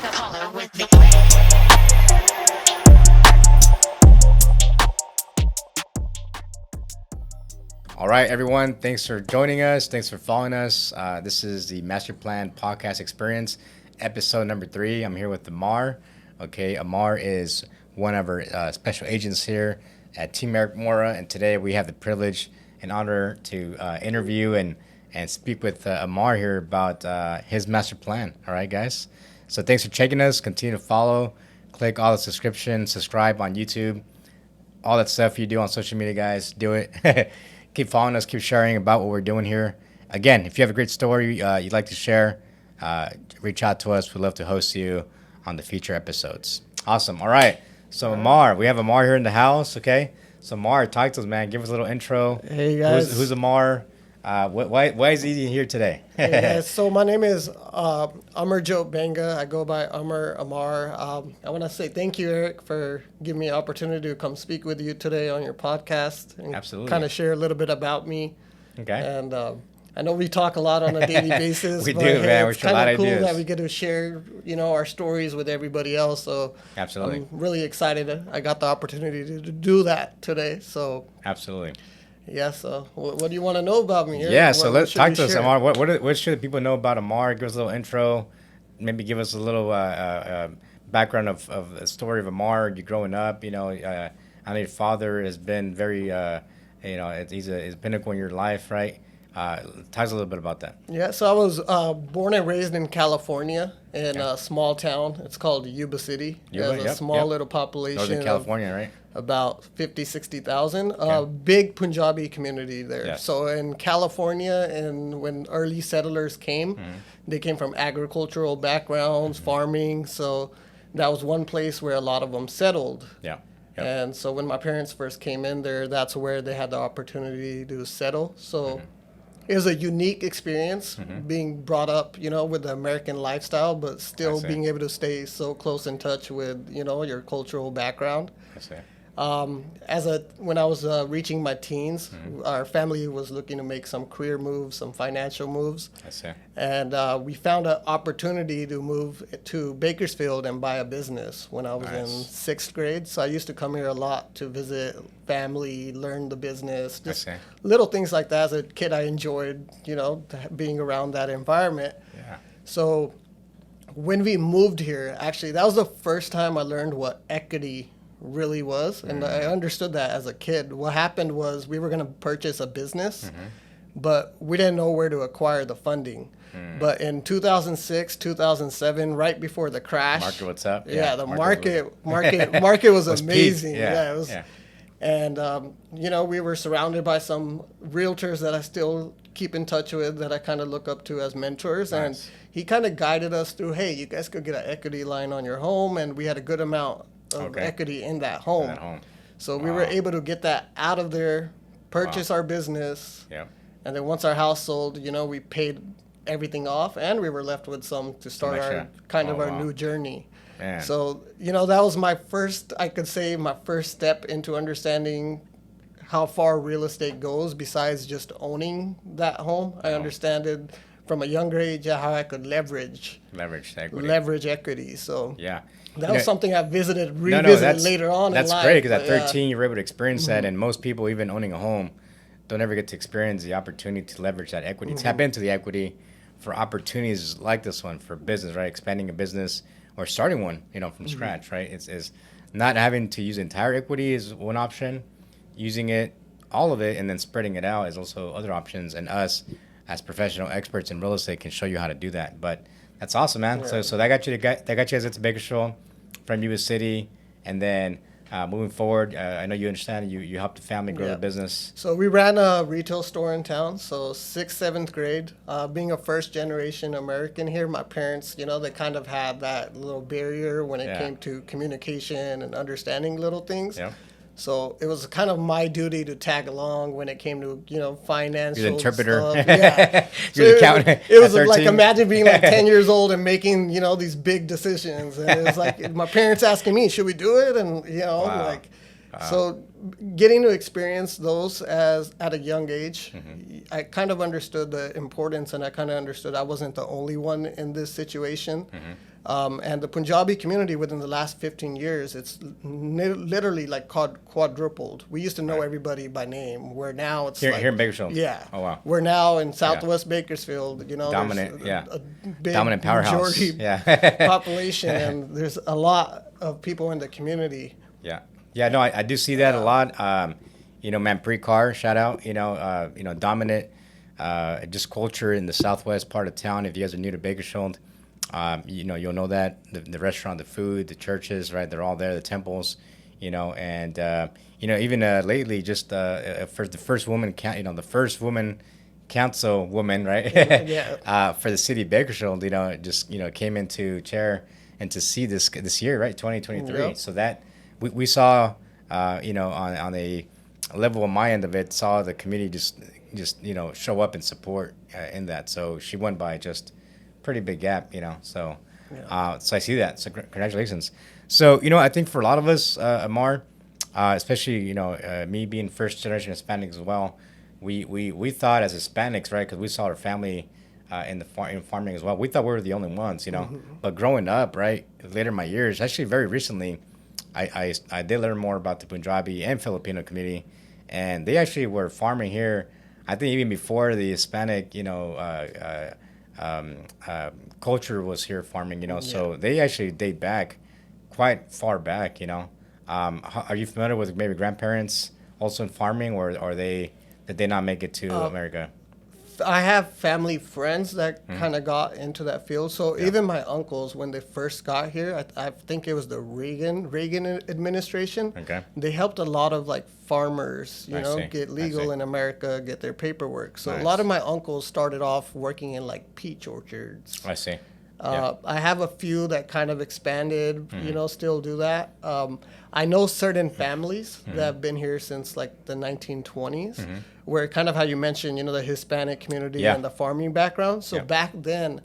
All right, everyone. Thanks for joining us. Thanks for following us. This is the Master Plan Podcast Experience, episode number 3. I'm here with Amar. Okay, Amar is one of our special agents here at Mora, and today we have the privilege and honor to interview and speak with Amar here about his master plan. All right, guys. So thanks for checking us. Continue to follow. Click all the subscribe on YouTube. All that stuff you do on social media, guys, do it. Keep following us, keep sharing about what we're doing here. Again, if you have a great story you'd like to share, reach out to us. We'd love to host you on the future episodes. Awesome. All right. So, Amar, we have Amar here in the house, okay? So, Amar, talk to us, man. Give us a little intro. Hey, guys. Who's Amar? Why is he here today? Hey, guys. So, my name is Amar Banga. I go by Amar. I want to say thank you, Eric, for giving me an opportunity to come speak with you today on your podcast. And Absolutely. kind of share a little bit about me. Okay. And I know we talk a lot on a daily basis. We but, do, hey, man. It's We're a lot kind of of cool ideas. that we get to share, our stories with everybody else. So, Absolutely. I'm really excited. I got the opportunity to do that today. So, Absolutely. yeah. So, what do you want to know about me? Eric? Yeah, so What let's should talk we to us, share? Amar. What should the people know about Amar? Give us a little intro. Maybe give us a little background of the story of Amar. You growing up, I know your father has been very, he's a pinnacle in your life, right? Tell us a little bit about that. Yeah, so I was born and raised in California in a small town. It's called Yuba City. Yuba, It has a yep, small yep. little population Northern of California, right? about 50, 60,000. Okay. Big Punjabi community there. Yes. So in California, and when early settlers came, they came from agricultural backgrounds, farming. So that was one place where a lot of them settled. Yeah. Yep. And so when my parents first came in there, that's where they had the opportunity to settle. So it was a unique experience being brought up, with the American lifestyle, but still see. being able to stay so close in touch with, your cultural background. I see. When I was reaching my teens, our family was looking to make some career moves, some financial moves. I see. And we found an opportunity to move to Bakersfield and buy a business when I was in Nice. 6th grade. So I used to come here a lot to visit family, learn the business, just see. little things like that. As a kid, I enjoyed, being around that environment. Yeah. So when we moved here, actually, that was the first time I learned what equity really was. And I understood that as a kid. What happened was we were going to purchase a business, but we didn't know where to acquire the funding. But in 2006, 2007, right before the crash, Market, what's up? Yeah, the market market was was peak. amazing. Yeah, it was. yeah. And we were surrounded by some realtors that I still keep in touch with, that I kind of look up to as mentors. Nice. And he kind of guided us through, hey, you guys could get an equity line on your home, and we had a good amount of equity in that home. At home. So we were able to get that out of there, purchase our business, Yeah. and then once our house sold, we paid everything off, and we were left with some to start extra. our Wow. new journey. Man. So, that was my first step into understanding how far real estate goes besides just owning that home. I understood it from a younger age how I could leverage equity. So Yeah. that was something I revisited later on in life. That's great, because at but, 13 you were able to experience that, and most people, even owning a home, don't ever get to experience the opportunity to leverage that equity, tap into the equity for opportunities like this one for business, right? Expanding a business or starting one, from scratch, right? It's not having to use entire equity is one option. Using it, all of it, and then spreading it out is also other options. And us, as professional experts in real estate, can show you how to do that. But that's awesome, man. Yeah. So that got you guys into Bakersfield from Yuba City, and then moving forward, I know you understand. You helped the family grow the business. So we ran a retail store in town. So 6th, 7th grade, being a first generation American here, my parents, they kind of had that little barrier when it came to communication and understanding little things. Yeah. So it was kind of my duty to tag along when it came to financial You're the interpreter. stuff. Yeah. You're the accountant. It was at like 13. imagine being like 10 years old and making these big decisions, and it was like my parents asking me, should we do it? And Wow. like So getting to experience those as at a young age, I kind of understood the importance, and I kind of understood I wasn't the only one in this situation. And the Punjabi community within the last 15 years, it's literally like quadrupled. We used to know everybody by name, where now it's Here in Bakersfield. Yeah. Oh, wow. We're now in Southwest Bakersfield, you know. Dominant, there's a big dominant powerhouse. majority population, and there's a lot of people in the community. Yeah, no, I do see that a lot. You know, man, Pre-Car, shout out. You know, dominant, just culture in the southwest part of town. If you guys are new to Bakersfield, you know, you'll know that the restaurant, the food, the churches, right? They're all there. The temples, you know, and you know, even lately, just for the first woman, you know, the first woman councilwoman, right? For the city of Bakersfield, you know, just came into chair, and to see this year, right, 2023. Yep. So that. We saw, you know, on a level on my end of it, saw the community just you know, show up and support in that. So she won by just pretty big gap, you know. So so I see that. So congratulations. So, you know, I think for a lot of us, Amar, especially, you know, me being first generation Hispanic as well, we thought as Hispanics, right, because we saw our family in farming as well. We thought we were the only ones, you know. But growing up, right, later in my years, actually very recently, I did learn more about the Punjabi and Filipino community, and they actually were farming here. I think even before the Hispanic, you know, culture was here farming, you know. So they actually date back quite far back, you know. Are you familiar with maybe grandparents also in farming, or did they not make it to America? I have family friends that kind of got into that field. So even my uncles, when they first got here, I think it was the Reagan administration. Okay. They helped a lot of like farmers, you know, see. get legal in America, get their paperwork. So Nice. a lot of my uncles started off working in like peach orchards. I see. I have a few that kind of expanded, you know, still do that. I know certain families that have been here since like the 1920s, where kind of how you mentioned, you know, the Hispanic community and the farming background. So back then,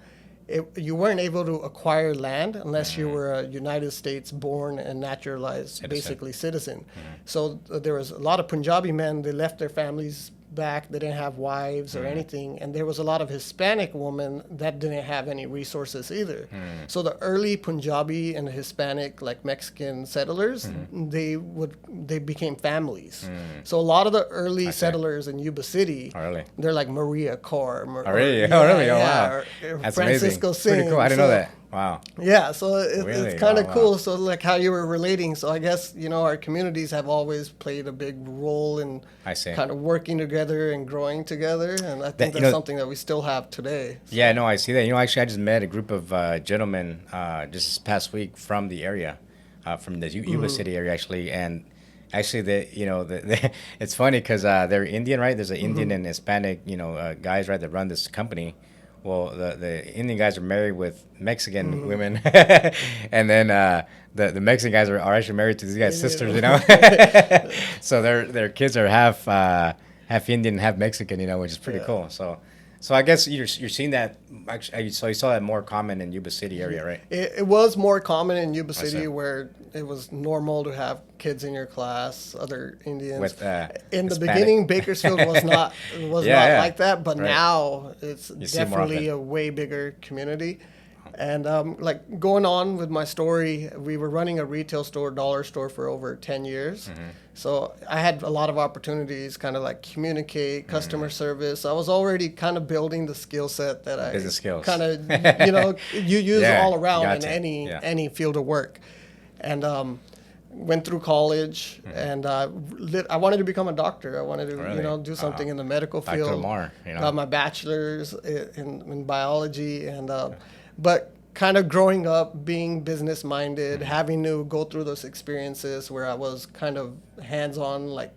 you weren't able to acquire land unless you were a United States born and naturalized, basically citizen. So there was a lot of Punjabi men, they left their families back. They didn't have wives or anything, and there was a lot of Hispanic women that didn't have any resources either. So the early Punjabi and Hispanic, like Mexican settlers, they became families. So a lot of the early settlers in Yuba City, they're like Maria Carr. Really? Oh, wow. That's Francisco amazing. Pretty cool. I didn't know that. Wow. Yeah, so Really? it's kind of Wow, cool. wow. So like how you were relating. So I guess, you know, our communities have always played a big role in I see. kind of working together and growing together. And I think you that's know, something that we still have today. Yeah, no, I see that. You know, actually, I just met a group of gentlemen just this past week from the area, from the Yuba City area, actually. And actually, it's funny because they're Indian, right? There's an Indian and Hispanic, you know, guys, right, that run this company. Well, the Indian guys are married with Mexican women, and then the Mexican guys are actually married to these guys' sisters, you know. So their kids are half Indian, half Mexican, you know, which is pretty cool. So I guess you're seeing that. Actually, so you saw that more common in Yuba City area, right? It was more common in Yuba City, where it was normal to have kids in your class, other Indians. With, in the Hispanic. beginning, Bakersfield was not like that, but now it's definitely a way bigger community. And like going on with my story, we were running a retail store, dollar store for over 10 years. So I had a lot of opportunities, kind of like communicate, customer service. I was already kind of building the skill set that I Business skills. kind of, you know, you use all around gotcha. in any field of work. And went through college, and I wanted to become a doctor. I wanted to, you know, do something in the medical Dr. field. Amar, you know. Got my bachelor's in biology, and but kind of growing up, being business minded, having to go through those experiences where I was kind of hands on, like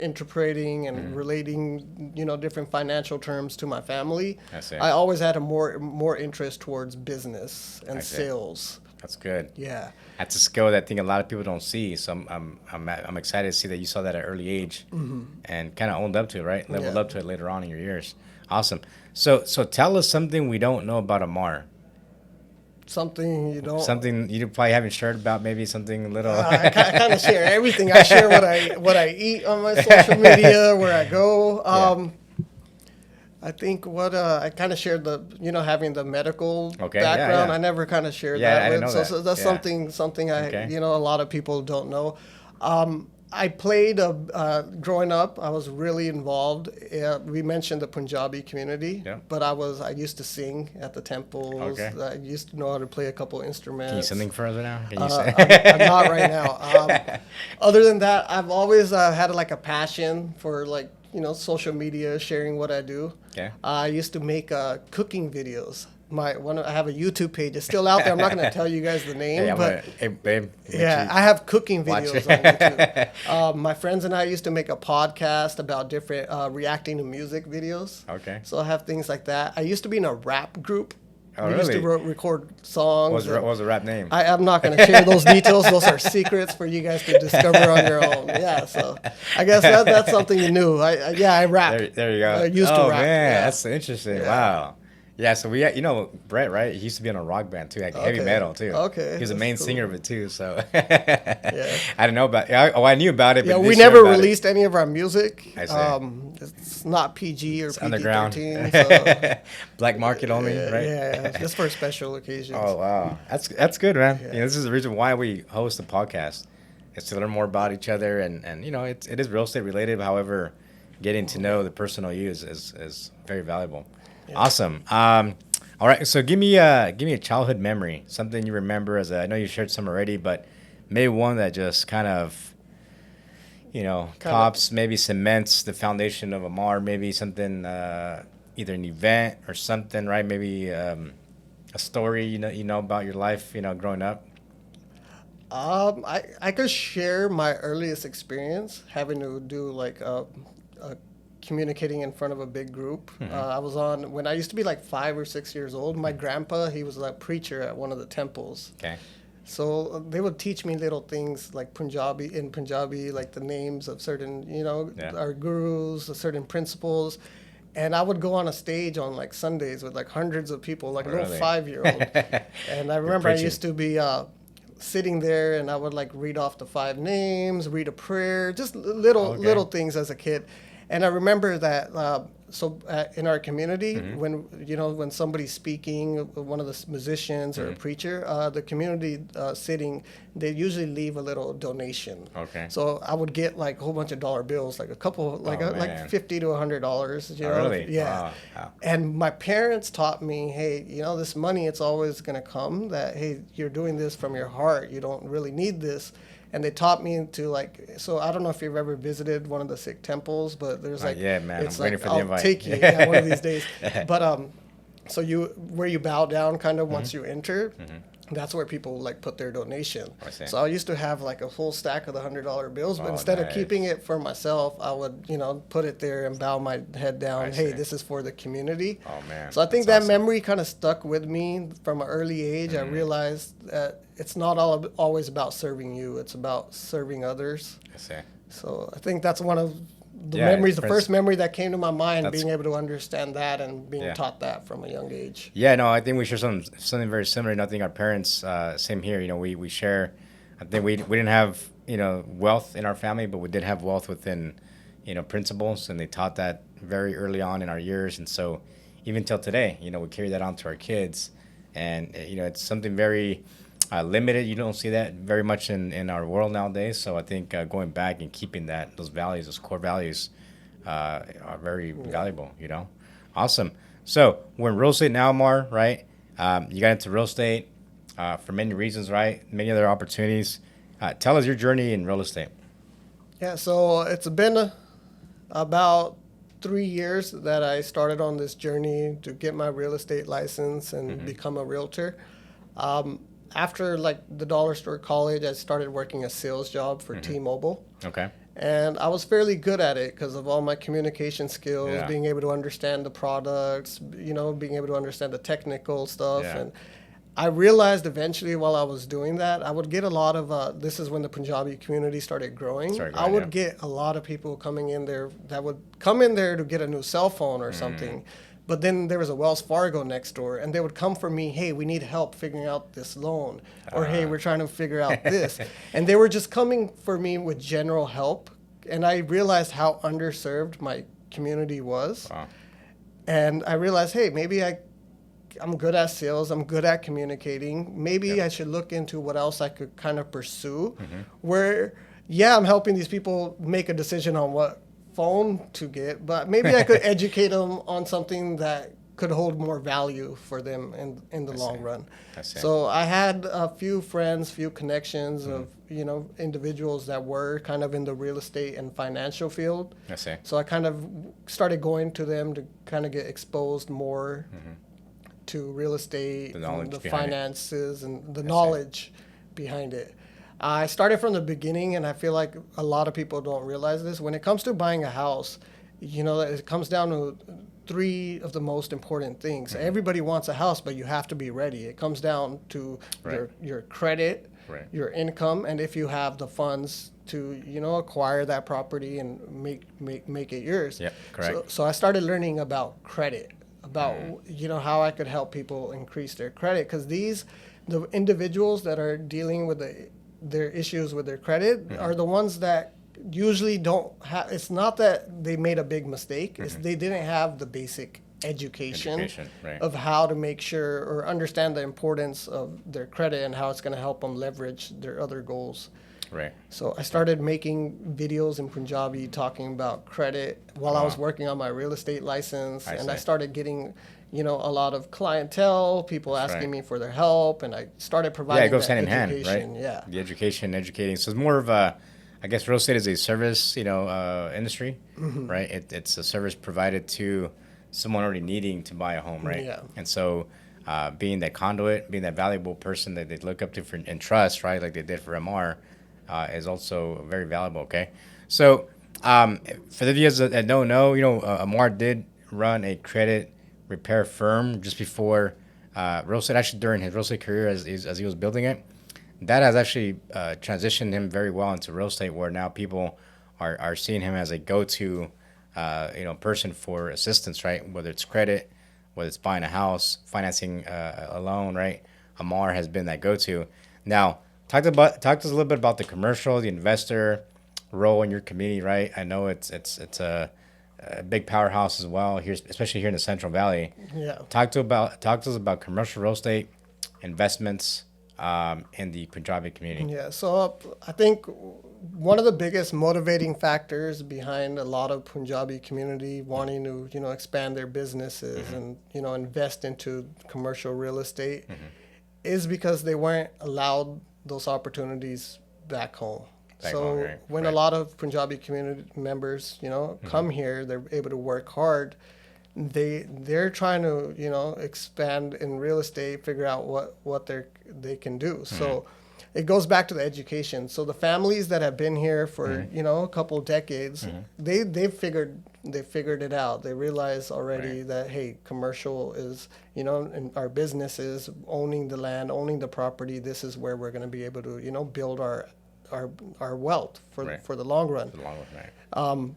interpreting and relating, you know, different financial terms to my family. I always had a more interest towards business and sales. That's good. Yeah. That's a skill that I think a lot of people don't see. So I'm excited to see that you saw that at an early age and kind of owned up to it, right? Leveled up to it later on in your years. Awesome. So tell us something we don't know about Amar. something you don't. Something you probably haven't shared about, maybe something a little. I kind of share everything. I share what I eat on my social media, where I go. I think what I kind of shared having the medical background. I never kind of shared that I with. didn't know that. So that's something I a lot of people don't know. I played growing up. I was really involved. We mentioned the Punjabi community, but I used to sing at the temples. Okay. I used to know how to play a couple instruments. Can you sing for us right now? Can you I'm not right now. Other than that, I've always had like a passion for social media, sharing what I do. Okay. I used to make cooking videos. I have a YouTube page. It's still out there. I'm not going to tell you guys the name, hey, babe. I have cooking videos on YouTube. My friends and I used to make a podcast about different reacting to music videos. Okay. So I have things like that. I used to be in a rap group. Oh, we used to record songs. What was the rap name? I'm not going to share those details. Those are secrets for you guys to discover on your own. Yeah, so I guess that's something new. I rap. There you go. I used to rap. Man, yeah. that's interesting. Yeah. Wow. Yeah, so Brett, right? He used to be in a rock band too, like heavy metal too. Okay. He was the main singer of it too, so yeah. I didn't know about it. I knew about it, but we never released any of our music. I see. It's not PG or PG-13. Underground. So. Black market only, right? Yeah, just for special occasions. Oh, wow. That's good, man. Yeah. This is the reason why we host the podcast, is to learn more about each other, and it is real estate related. However, getting to know the personal you is very valuable. Yeah. Awesome. All right. So give me a childhood memory, something you remember I know you shared some already, but maybe one that just kind of, maybe cements the foundation of Amar, maybe something, either an event or something, right? Maybe a story, you know about your life, growing up. I could share my earliest experience having to do like a communicating in front of a big group. Mm-hmm. I was on when I used to be like 5 or 6 years old. My grandpa, he was a preacher at one of the temples. Okay. So they would teach me little things like Punjabi, like the names of certain, our gurus, certain principles. And I would go on a stage on like Sundays with like hundreds of people, like a little 5-year-old. And I remember I used to be sitting there and I would like read off the 5 names, read a prayer, just little things as a kid. And I remember that in our community, mm-hmm. when somebody's speaking, one of the musicians or a preacher, the community sitting, they usually leave a little donation. Okay. So I would get like a whole bunch of dollar bills, like a couple, like $50 to $100. Really? Yeah. Wow. And my parents taught me, hey, this money, it's always going to come. That hey, you're doing this from your heart. You don't really need this. And they taught me to so I don't know if you've ever visited one of the Sikh temples, but there's yeah, man, it's I'm waiting for the invite. I'll take you one of these days. But so where you bow down kind of once you enter, that's where people put their donation. So I used to have like a full stack of the $100 bills, but instead of keeping it for myself, I would put it there and bow my head down. Hey, this is for the community. Oh man! So I think that memory kind of stuck with me from an early age. I realized that it's not always about serving you; it's about serving others. I see. So I think that's one of the memories, the first memory that came to my mind, being able to understand that and being taught that from a young age. Yeah, no, I think we share something very similar. And I think our parents, same here. We share. I think we didn't have wealth in our family, but we did have wealth within principles, and they taught that very early on in our years. And so even till today, we carry that on to our kids, and it's something very limited. You don't see that very much in our world nowadays. So I think going back and keeping those values, those core values, are very valuable. Awesome. So we're in real estate now, Mar, right? You got into real estate for many reasons, right? Many other opportunities. Tell us your journey in real estate. Yeah, so it's been about 3 years that I started on this journey to get my real estate license and become a realtor. After the dollar store college, I started working a sales job for T-Mobile. Okay. And I was fairly good at it because of all my communication skills, being able to understand the products, being able to understand the technical stuff. Yeah. And I realized eventually while I was doing that, I would get a lot of, this is when the Punjabi community started growing. I would get a lot of people coming in there that would come in there to get a new cell phone or something. But then there was a Wells Fargo next door, and they would come for me, hey, we need help figuring out this loan, or hey, we're trying to figure out this. And they were just coming for me with general help. And I realized how underserved my community was. Wow. And I realized, hey, maybe I'm good at sales. I'm good at communicating. Maybe I should look into what else I could kind of pursue. Where, yeah, I'm helping these people make a decision on what phone to get, but maybe I could educate them on something that could hold more value for them in the long run. So I had a few friends, few connections of individuals that were kind of in the real estate and financial field. I see. So I kind of started going to them to kind of get exposed more to real estate, the finances, and the knowledge behind it. I started from the beginning, and I feel like a lot of people don't realize this. When it comes to buying a house, it comes down to three of the most important things. Everybody wants a house, but you have to be ready. It comes down to your credit, your income, and if you have the funds to acquire that property and make it yours. Yeah, correct. So I started learning about credit, about how I could help people increase their credit, because the individuals that are dealing with their issues with their credit are the ones that usually don't have. It's not that they made a big mistake. It's they didn't have the basic education of how to make sure or understand the importance of their credit and how it's going to help them leverage their other goals. Right. So I started making videos in Punjabi talking about credit while I was working on my real estate license, and I started getting a lot of clientele, people asking me for their help, and I started providing it goes hand in education. hand, right? Yeah. The educating. So it's more of a, I guess real estate is a service, industry, right? It's a service provided to someone already needing to buy a home, right? Yeah. And so being that conduit, being that valuable person that they look up to and trust, right, like they did for Amar, is also very valuable, okay? So for the viewers that don't know, Amar did run a credit repair firm just before real estate, actually during his real estate career as he was building it. That has actually transitioned him very well into real estate, where now people are seeing him as a go-to person for assistance, right? Whether it's credit, whether it's buying a house, financing a loan, right? Amar has been that go-to. Now, talk to us a little bit about the commercial, the investor role in your community, right? I know it's a big powerhouse as well here, especially here in the Central Valley. Yeah. Talk to us about commercial real estate investments in the Punjabi community. Yeah. So I think one of the biggest motivating factors behind a lot of Punjabi community wanting to expand their businesses and invest into commercial real estate is because they weren't allowed those opportunities back home. When a lot of Punjabi community members, come here, they're able to work hard. They're trying to, expand in real estate, figure out what they can do. So it goes back to the education. So the families that have been here for, a couple of decades, they figured it out. They realize already that, hey, commercial is, and our businesses, owning the land, owning the property, this is where we're going to be able to, build our wealth for the long run. For the long run, right.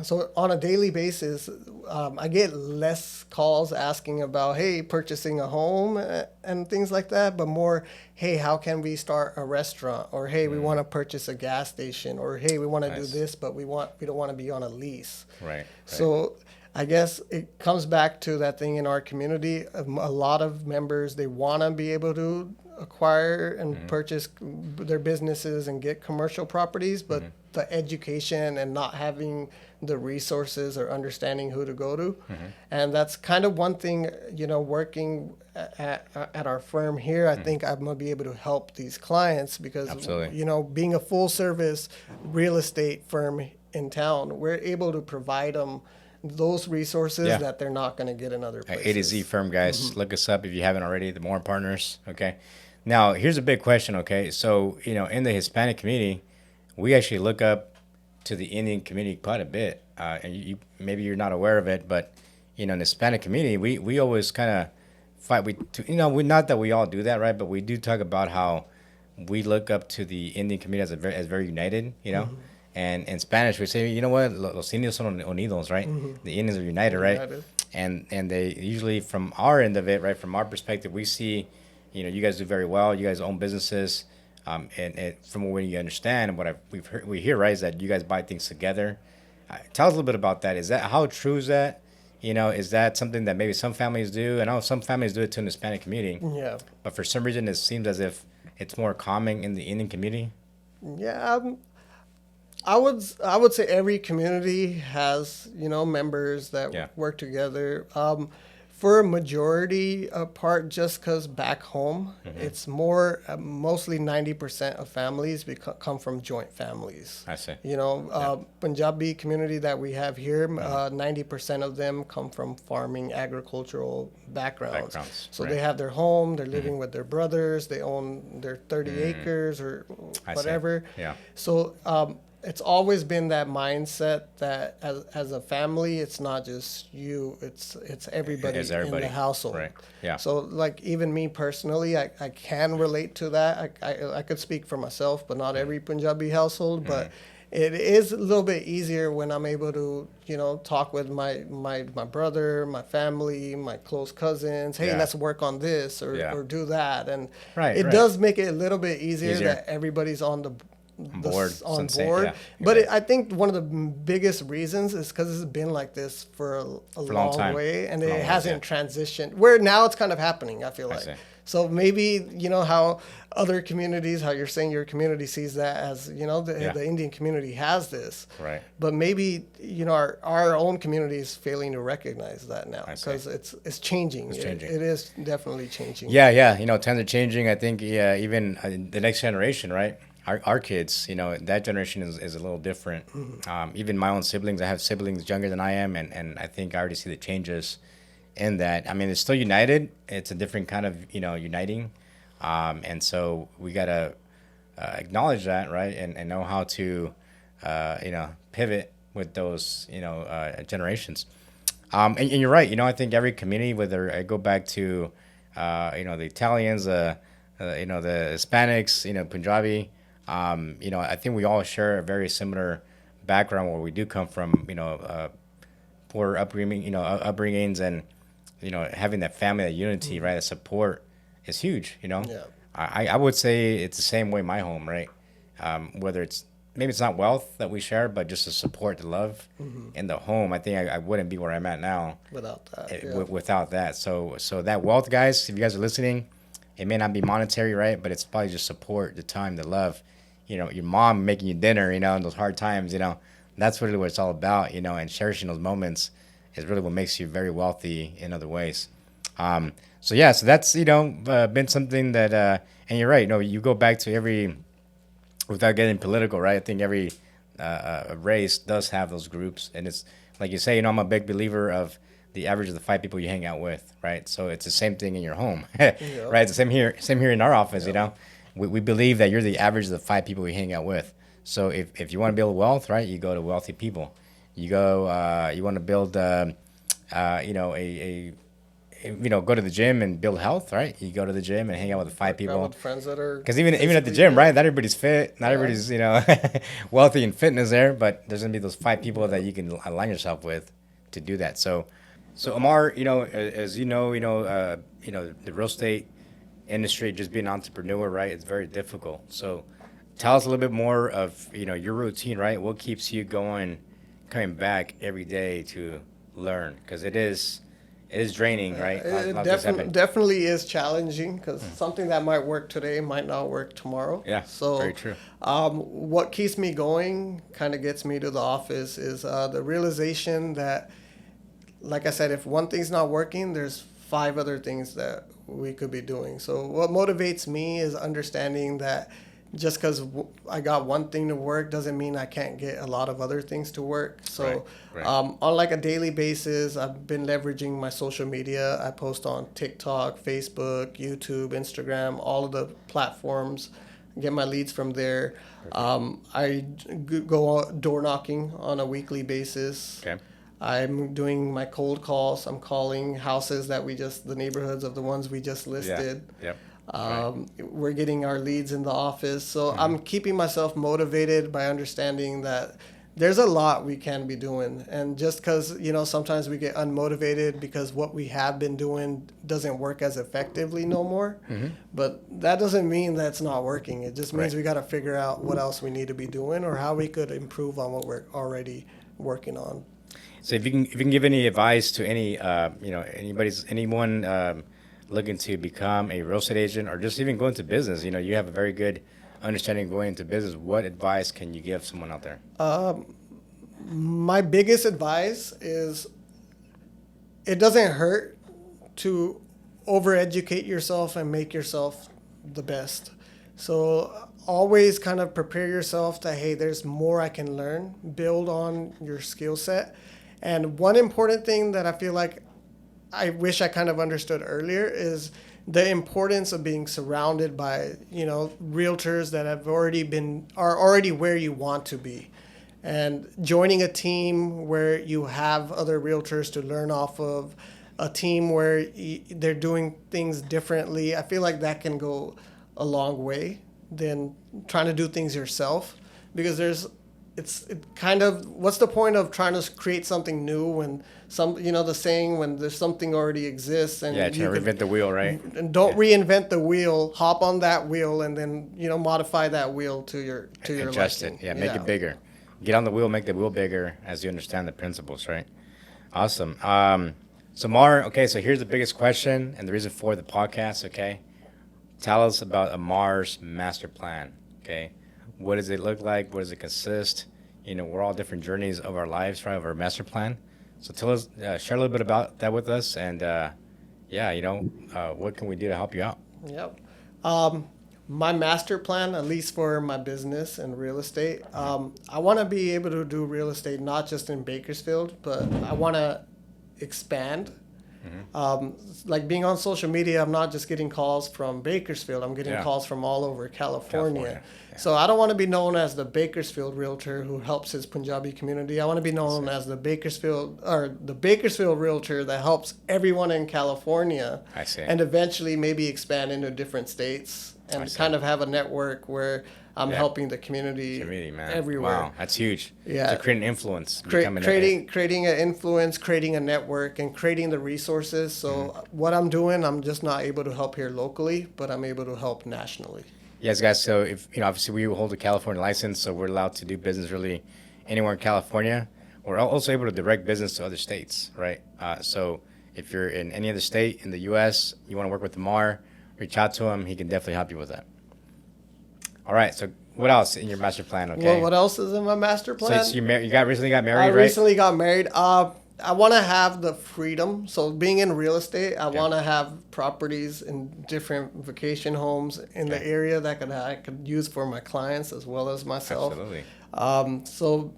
So on a daily basis, I get less calls asking about, hey, purchasing a home and things like that, but more, hey, how can we start a restaurant? Or, hey, we want to purchase a gas station. Or, hey, we want to do this, but we don't want to be on a lease. Right. So I guess it comes back to that thing in our community. A lot of members, they want to be able to acquire and purchase their businesses and get commercial properties, but the education and not having the resources or understanding who to go to. And that's kind of one thing, working at our firm here, I think I'm going to be able to help these clients because, being a full service real estate firm in town, we're able to provide them those resources that they're not going to get in other places. A to Z firm, guys. Look us up if you haven't already, TheMoraPartners, okay? Now, here's a big question, okay? So, in the Hispanic community, we actually look up to the Indian community quite a bit. And maybe you're not aware of it, but, in the Hispanic community, we always kind of fight. Not that we all do that, right? But we do talk about how we look up to the Indian community as very united, And in Spanish, we say, you know what? Los indios son unidos, right? The Indians are united, right? and they usually, from our end of it, right, from our perspective, we see, you guys do very well. You guys own businesses, and from what you understand and what we hear, right, is that you guys buy things together. Tell us a little bit about that. Is that how true is that? Is that something that maybe some families do? I know some families do it to an Hispanic community, Yeah. but for some reason it seems as if it's more common in the Indian community. Yeah, I would say every community has members Yeah. that work together. For a majority part, just because back home it's more mostly 90% of families come from joint families. I see. Punjabi community that we have here, 90% of them come from farming, agricultural backgrounds. So right. they have their home, they're living with their brothers, they own their 30 acres or I see. whatever. Yeah. So it's always been that mindset that as a family, it's not just you, it's everybody, It's everybody. in the household. Right. Yeah. So like even me personally, I can relate to that. I could speak for myself, but not every Punjabi household. But it is a little bit easier when I'm able to, talk with my brother, my family, my close cousins. Hey, Yeah. let's work on this Yeah. or do that. And Right, it right. does make it a little bit easier Easier. that everybody's on board, on sensei, board. yeah, But you're right. I think one of the biggest reasons is because it's been like this for a a long long time. way, and For a long it ways, hasn't transitioned. Where now it's kind of happening, I feel like. see. So maybe how other communities, how you're saying your community sees that as Yeah. the Indian community has this, Right. but maybe our own community is failing to recognize that now I see. because it's changing. It's changing. It is definitely changing. Yeah, yeah. Times are changing. I think, yeah, even the next generation, right? Our kids, that generation is a little different. Even my own siblings, I have siblings younger than I am, and I think I already see the changes in that. I mean, it's still united. It's a different kind of, uniting. And so we got to acknowledge that, right? And know how to, pivot with those, generations. And you're right. I think every community, whether I go back to, the Italians, the Hispanics, Punjabi, I think we all share a very similar background where we do come from, poor upbringings, and having that family, that unity, right, that support is huge. Yeah. I would say it's the same way in my home, right? Whether maybe it's not wealth that we share, but just the support, the love in the home. I think I wouldn't be where I'm at now Without that, without that. So that wealth, guys, if you guys are listening, it may not be monetary, right? But it's probably just support, the time, the love. Your mom making you dinner, in those hard times, that's really what it's all about, and cherishing those moments is really what makes you very wealthy in other ways. So that's, been something that, and you're right, you go back to every, without getting political, right? I think every race does have those groups. And it's like you say, I'm a big believer of the average of the 5 people you hang out with, right? So it's the same thing in your home, right? It's the same here in our office, We believe that you're the average of the 5 people we hang out with. So if you want to build wealth, right, you go to wealthy people. You go, you want to build, go to the gym and build health, right? You go to the gym and hang out with the 5 people. With friends that are Because even at the gym, right? Not everybody's fit. Not everybody's wealthy in fitness there. But there's gonna be those 5 people that you can align yourself with to do that. So Amar, as the real estate industry, just being an entrepreneur, right? It's very difficult. So tell us a little bit more of your routine, right? What keeps you going, coming back every day to learn? Because it is draining, right? It definitely is challenging because something that might work today might not work tomorrow. Yeah, so very true. What keeps me going, kind of gets me to the office, is the realization that, like I said, if one thing's not working, there's 5 other things that we could be doing. So what motivates me is understanding that just because I got one thing to work doesn't mean I can't get a lot of other things to work. So Right. on like a daily basis, I've been leveraging my social media. I post on TikTok, Facebook, YouTube, Instagram, all of the platforms, get my leads from there. I go door knocking on a weekly basis. Okay. I'm doing my cold calls. I'm calling houses that the neighborhoods of the ones we just listed. Yep. We're getting our leads in the office. So I'm keeping myself motivated by understanding that there's a lot we can be doing. And just because, sometimes we get unmotivated because what we have been doing doesn't work as effectively no more. But that doesn't mean that's not working. It just means Right. we got to figure out what else we need to be doing or how we could improve on what we're already working on. So if you can give any advice to anyone looking to become a real estate agent or just even go into business, you have a very good understanding of going into business. What advice can you give someone out there? My biggest advice is it doesn't hurt to overeducate yourself and make yourself the best. So always kind of prepare yourself to, hey, there's more I can learn, build on your skill set. And one important thing that I feel like I wish I kind of understood earlier is the importance of being surrounded by, realtors that are already where you want to be. And joining a team where you have other realtors to learn off of, a team where they're doing things differently, I feel like that can go a long way than trying to do things yourself. Because what's the point of trying to create something new when the saying, when there's something already exists and Yeah, trying to reinvent the wheel, right? And don't reinvent the wheel, hop on that wheel and then, modify that wheel to your Adjust liking. it. Yeah, make it bigger. Get on the wheel, make the wheel bigger as you understand the principles, right? Awesome. So Mar, okay, so here's the biggest question and the reason for the podcast, okay? Tell us about Amar's master plan, okay? What does it look like? What does it consist? We're all different journeys of our lives, right, of our master plan. So tell us, share a little bit about that with us and, what can we do to help you out? Yep. My master plan, at least for my business and real estate, I want to be able to do real estate not just in Bakersfield, but I want to expand. Like being on social media, I'm not just getting calls from Bakersfield. I'm getting calls from all over California. Yeah. So I don't want to be known as the Bakersfield realtor who helps his Punjabi community. I want to be known as the Bakersfield realtor that helps everyone in California. I see. And eventually maybe expand into different states and kind of have a network where I'm helping the community man. everywhere. Wow, that's huge. Yeah. So creating influence. Creating an influence, creating a network, and creating the resources. So what I'm doing, I'm just not able to help here locally, but I'm able to help nationally. Yes, guys. So if obviously we hold a California license, so we're allowed to do business really anywhere in California. We're also able to direct business to other states, right? So if you're in any other state in the U.S., you want to work with Amar, reach out to him. He can definitely help you with that. All right. So what else in your master plan? Okay. Well, what else is in my master plan? So you recently got married, I right? recently got married. I want to have the freedom. So being in real estate, I want to have properties in different vacation homes in the area that I could use for my clients as well as myself. Absolutely. So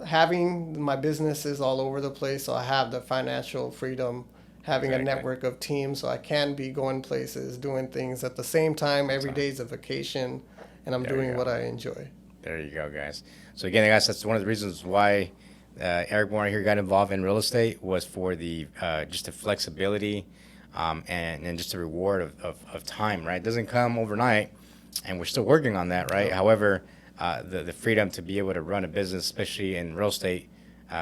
having my businesses all over the place, so I have the financial freedom, having a network of teams, so I can be going places, doing things at the same time. Every day's a vacation, and I'm doing what I enjoy. There you go, guys. So again, guys, that's one of the reasons why Eric Mora here got involved in real estate was for the just the flexibility and just the reward of time, right? It doesn't come overnight, and we're still working on that, right? However, the freedom to be able to run a business, especially in real estate,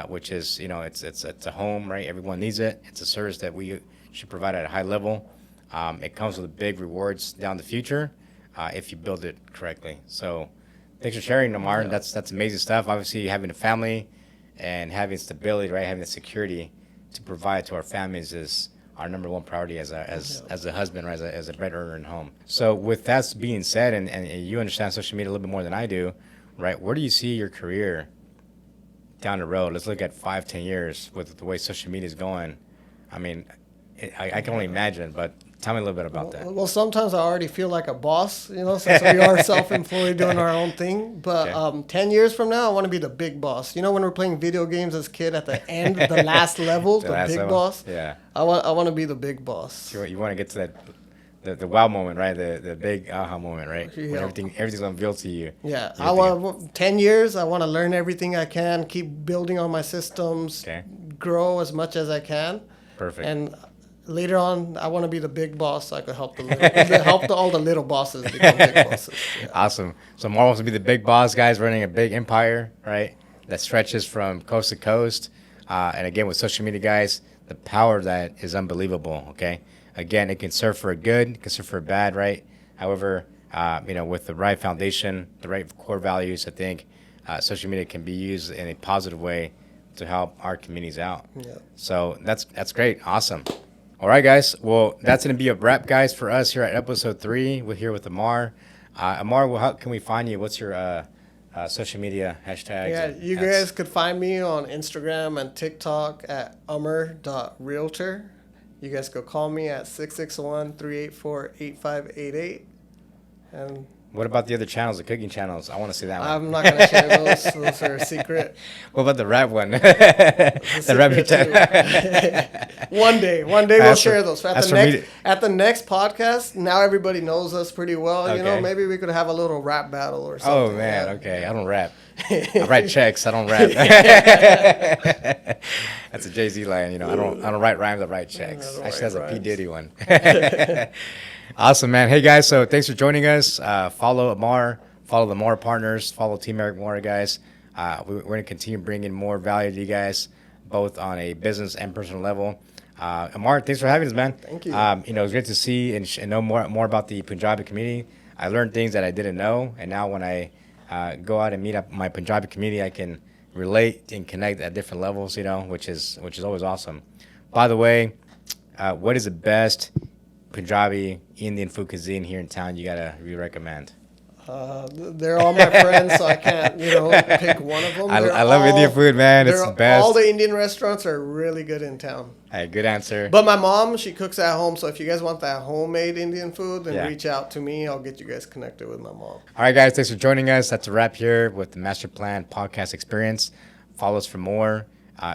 which is, it's a home, right? Everyone needs it. It's a service that we should provide at a high level. It comes with big rewards down the future if you build it correctly. So thanks for sharing, Amar. Yeah. That's amazing stuff. Obviously, having a family and having stability, right? Having the security to provide to our families is our number one priority as a husband, right? As a bread earner in home. So with that being said, and you understand social media a little bit more than I do, right? Where do you see your career down the road? Let's look at 5-10 years with the way social media is going. I mean, I can only imagine, but tell me a little bit about that. Well, sometimes I already feel like a boss, since we are self-employed doing our own thing. But 10 years from now, I want to be the big boss. When we're playing video games as a kid at the end, the last level, the big boss. Yeah. I want to be the big boss. So you want to get to that the wow moment, right? The big aha moment, right? When everything's unveiled to you. Yeah. I want 10 years. I want to learn everything I can, keep building on my systems, grow as much as I can. Perfect. And later on, I want to be the big boss so I could help all the little bosses become big bosses. Yeah. Awesome. So Mora wants to be the big boss, guys, running a big empire, right? That stretches from coast to coast. And again, with social media, guys, the power of that is unbelievable. Okay. Again, it can serve for a good, it can serve for a bad, right? However, with the right foundation, the right core values, I think social media can be used in a positive way to help our communities out. Yeah. So that's great. Awesome. All right, guys. Well, that's going to be a wrap, guys, for us here at episode 3. We're here with Amar. Amar, how can we find you? What's your social media hashtags? Yeah, you guys could find me on Instagram and TikTok at ummer.realtor. You guys could call me at 661-384-8588. And what about the other channels, the cooking channels? I want to see that one. I'm not going to share those. Those are a secret. What about the rap one? The rap channel. One day we'll share those. At the next podcast, now everybody knows us pretty well. Okay. Maybe we could have a little rap battle or something. Oh, man. Okay. I don't rap. I write checks. I don't rap. That's a Jay-Z line. I don't write rhymes. I write checks. Actually, that's a P. Diddy one. Awesome, man. Hey, guys. So thanks for joining us. Follow Amar. Follow the MoraPartners. Follow Team Eric Mora, guys. We're going to continue bringing more value to you guys, both on a business and personal level. Amar, thanks for having us, man. Thank you. It's great to see and know more about the Punjabi community. I learned things that I didn't know, and now when I go out and meet up my Punjabi community, I can relate and connect at different levels, which is always awesome. By the way, what is the best Punjabi Indian food cuisine here in town you recommend? They're all my friends, so I can't, pick one of them. I love Indian food, man. It's the best. All the Indian restaurants are really good in town. Hey, good answer. But my mom, she cooks at home, so if you guys want that homemade Indian food, then reach out to me. I'll get you guys connected with my mom. All right, guys. Thanks for joining us. That's a wrap here with the Master Plan Podcast Experience. Follow us for more.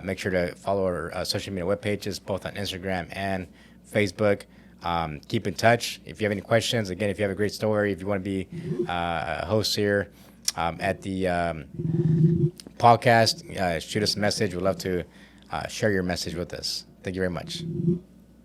Make sure to follow our social media web pages, both on Instagram and Facebook. Keep in touch. If you have any questions, again, if you have a great story, if you want to be a host here at the podcast, shoot us a message. We'd love to share your message with us. Thank you very much.